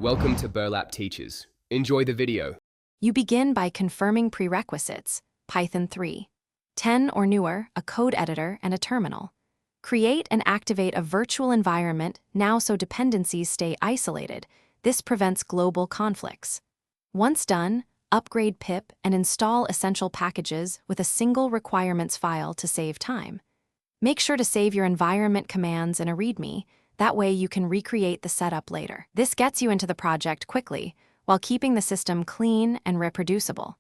Welcome to Burlap Teachers. Enjoy the video. You begin by confirming prerequisites, Python 3. 10 or newer, a code editor, and a terminal. Create and activate a virtual environment now so dependencies stay isolated. This prevents global conflicts. Once done, upgrade pip and install essential packages with a single requirements file to save time. Make sure to save your environment commands in a README. That way you can recreate the setup later. This gets you into the project quickly, while keeping the system clean and reproducible.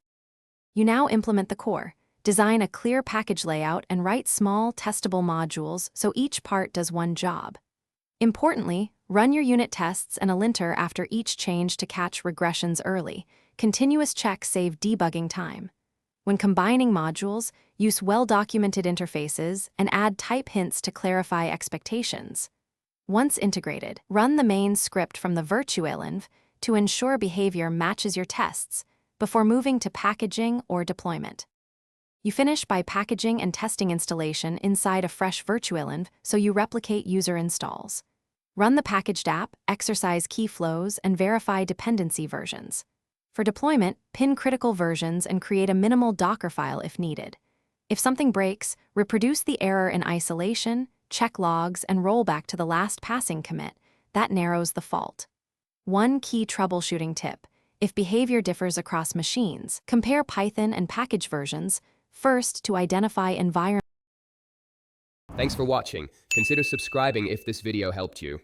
You now implement the core, design a clear package layout, and write small, testable modules so each part does one job. Importantly, run your unit tests and a linter after each change to catch regressions early. Continuous checks save debugging time. When combining modules, use well-documented interfaces and add type hints to clarify expectations. Once integrated, run the main script from the virtualenv to ensure behavior matches your tests before moving to packaging or deployment. You finish by packaging and testing installation inside a fresh virtualenv so you replicate user installs. Run the packaged app, exercise key flows, and verify dependency versions. For deployment, pin critical versions and create a minimal Docker file if needed. If something breaks, reproduce the error in isolation, check logs, and roll back to the last passing commit. That narrows the fault. One key troubleshooting tip: if behavior differs across machines, compare Python and package versions first to identify environment. Thanks for watching. Consider subscribing if this video helped you.